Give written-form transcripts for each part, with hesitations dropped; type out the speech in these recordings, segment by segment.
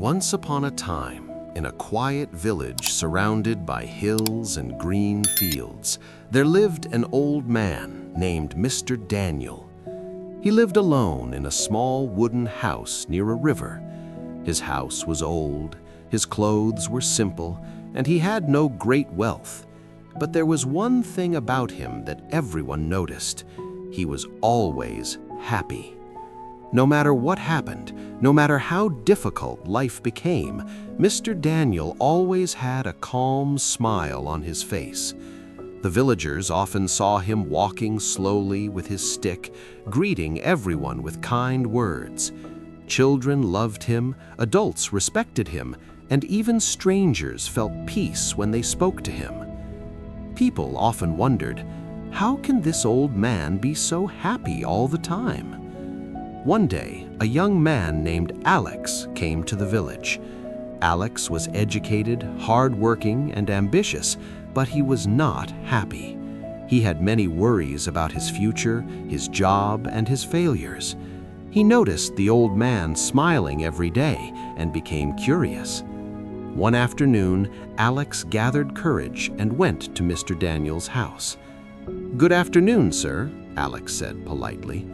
Once upon a time, in a quiet village surrounded by hills and green fields, there lived an old man named Mr. Daniel. He lived alone in a small wooden house near a river. His house was old, his clothes were simple, and he had no great wealth. But there was one thing about him that everyone noticed. He was always happy. No matter what happened, no matter how difficult life became, Mr. Daniel always had a calm smile on his face. The villagers often saw him walking slowly with his stick, greeting everyone with kind words. Children loved him, adults respected him, and even strangers felt peace when they spoke to him. People often wondered, how can this old man be so happy all the time? One day, a young man named Alex came to the village. Alex was educated, hardworking, and ambitious, but he was not happy. He had many worries about his future, his job, and his failures. He noticed the old man smiling every day and became curious. One afternoon, Alex gathered courage and went to Mr. Daniel's house. "Good afternoon, sir," Alex said politely.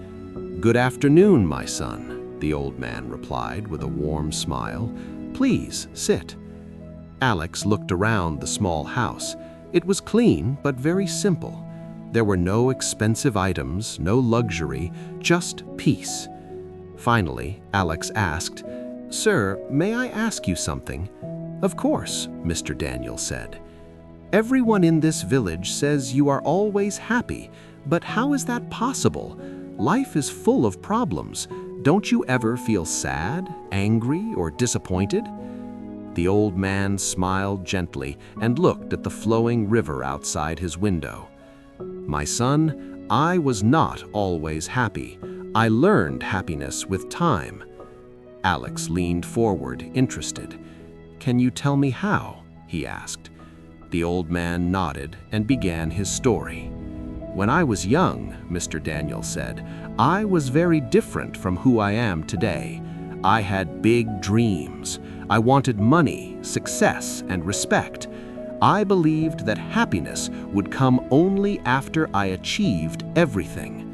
"Good afternoon, my son," the old man replied with a warm smile. "Please, sit." Alex looked around the small house. It was clean but very simple. There were no expensive items, no luxury, just peace. Finally, Alex asked, "Sir, may I ask you something?" "Of course," Mr. Daniel said. "Everyone in this village says you are always happy, but how is that possible? Life is full of problems. Don't you ever feel sad, angry, or disappointed?" The old man smiled gently and looked at the flowing river outside his window. "My son, I was not always happy. I learned happiness with time." Alex leaned forward, interested. "Can you tell me how?" he asked. The old man nodded and began his story. "When I was young," Mr. Daniel said, "I was very different from who I am today. I had big dreams. I wanted money, success, and respect. I believed that happiness would come only after I achieved everything."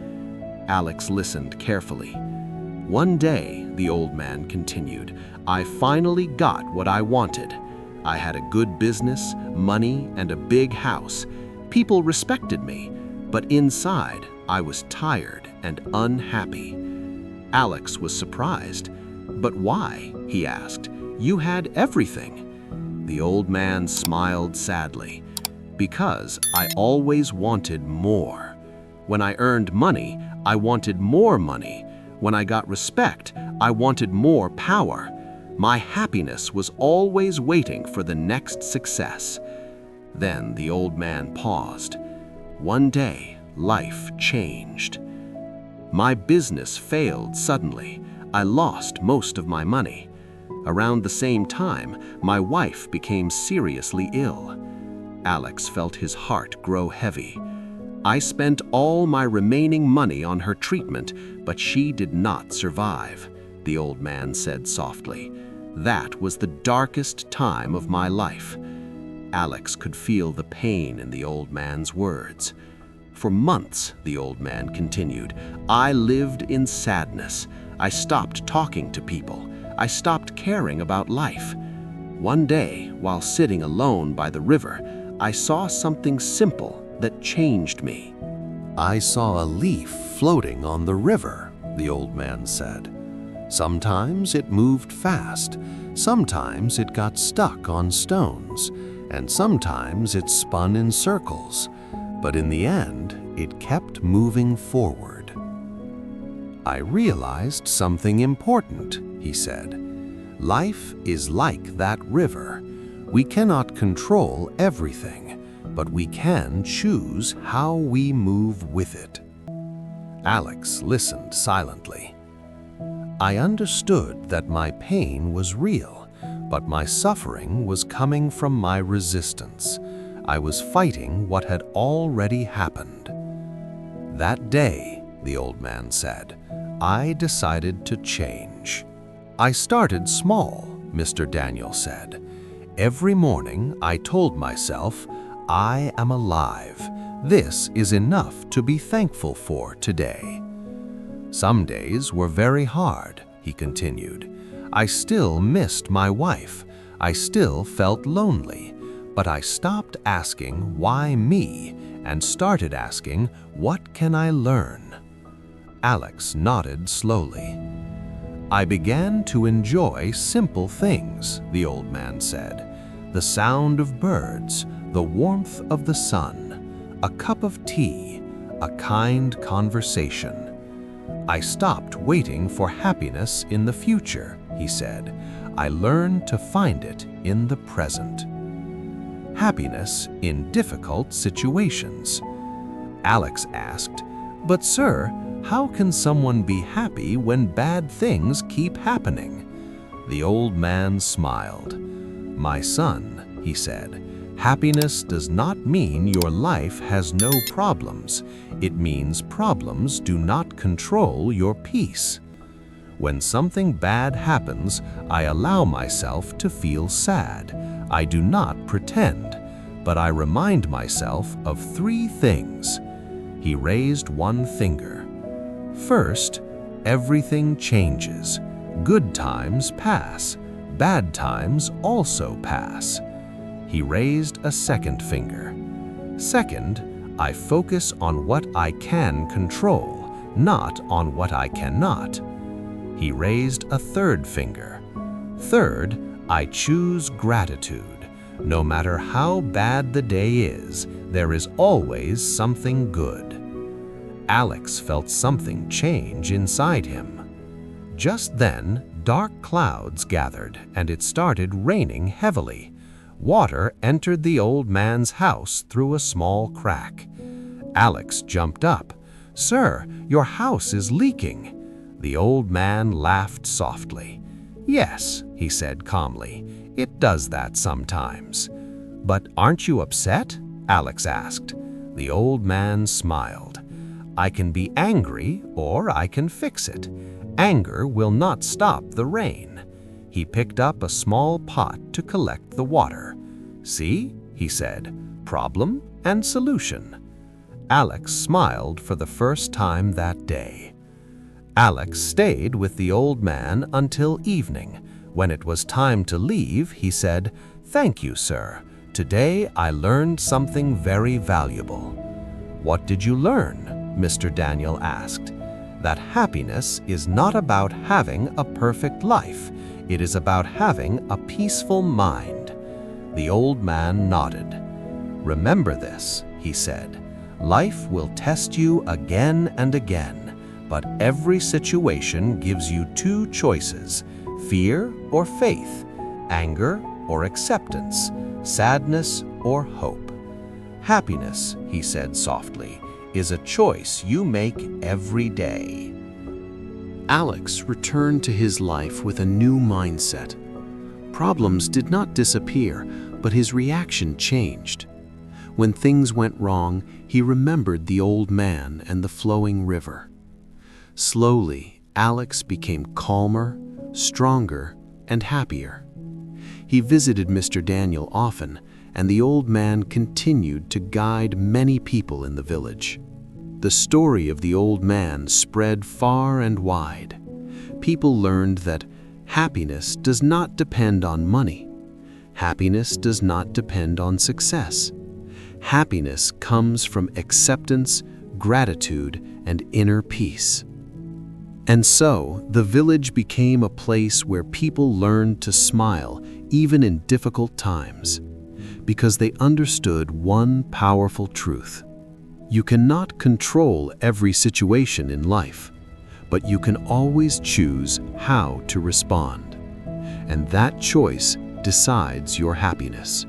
Alex listened carefully. "One day," the old man continued, "I finally got what I wanted. I had a good business, money, and a big house. People respected me. But inside, I was tired and unhappy." Alex was surprised. "But why?" he asked. "You had everything." The old man smiled sadly. "Because I always wanted more. When I earned money, I wanted more money. When I got respect, I wanted more power. My happiness was always waiting for the next success." Then the old man paused. "One day, life changed. My business failed suddenly. I lost most of my money. Around the same time, my wife became seriously ill." Alex felt his heart grow heavy. "I spent all my remaining money on her treatment, but she did not survive," the old man said softly. "That was the darkest time of my life." Alex could feel the pain in the old man's words. "For months," the old man continued, "I lived in sadness. I stopped talking to people. I stopped caring about life. One day, while sitting alone by the river, I saw something simple that changed me." "I saw a leaf floating on the river," the old man said. "Sometimes it moved fast, sometimes it got stuck on stones, and sometimes it spun in circles. But in the end, it kept moving forward. I realized something important," he said. "Life is like that river. We cannot control everything, but we can choose how we move with it." Alex listened silently. "I understood that my pain was real, but my suffering was coming from my resistance. I was fighting what had already happened. That day," the old man said, "I decided to change. I started small, Mr. Daniel said. "Every morning I told myself, I am alive. This is enough to be thankful for today." "Some days were very hard," he continued. "I still missed my wife. I still felt lonely. But I stopped asking, why me, and started asking, what can I learn?" Alex nodded slowly. "I began to enjoy simple things," the old man said. "The sound of birds, the warmth of the sun, a cup of tea, a kind conversation. I stopped waiting for happiness in the future," he said. "I learned to find it in the present." Happiness in difficult situations. Alex asked, "But sir, how can someone be happy when bad things keep happening?" The old man smiled. "My son," he said, "happiness does not mean your life has no problems. It means problems do not control your peace. When something bad happens, I allow myself to feel sad. I do not pretend, but I remind myself of 3 things." He raised one finger. "First, everything changes. Good times pass. Bad times also pass." He raised a second finger. "Second, I focus on what I can control, not on what I cannot." He raised a third finger. "Third, I choose gratitude. No matter how bad the day is, there is always something good." Alex felt something change inside him. Just then, dark clouds gathered, and it started raining heavily. Water entered the old man's house through a small crack. Alex jumped up. "Sir, your house is leaking." The old man laughed softly. "Yes," he said calmly, "it does that sometimes." "But aren't you upset?" Alex asked. The old man smiled. "I can be angry or I can fix it. Anger will not stop the rain." He picked up a small pot to collect the water. "See," he said, "problem and solution." Alex smiled for the first time that day. Alex stayed with the old man until evening. When it was time to leave, he said, "Thank you, sir. Today I learned something very valuable." "What did you learn?" Mr. Daniel asked. "That happiness is not about having a perfect life. It is about having a peaceful mind." The old man nodded. "Remember this," he said. "Life will test you again and again, but every situation gives you 2 choices, fear or faith, anger or acceptance, sadness or hope. Happiness," he said softly, "is a choice you make every day." Alex returned to his life with a new mindset. Problems did not disappear, but his reaction changed. When things went wrong, he remembered the old man and the flowing river. Slowly, Alex became calmer, stronger, and happier. He visited Mr. Daniel often, and the old man continued to guide many people in the village. The story of the old man spread far and wide. People learned that happiness does not depend on money. Happiness does not depend on success. Happiness comes from acceptance, gratitude, and inner peace. And so, the village became a place where people learned to smile even in difficult times, because they understood one powerful truth. You cannot control every situation in life, but you can always choose how to respond. And that choice decides your happiness.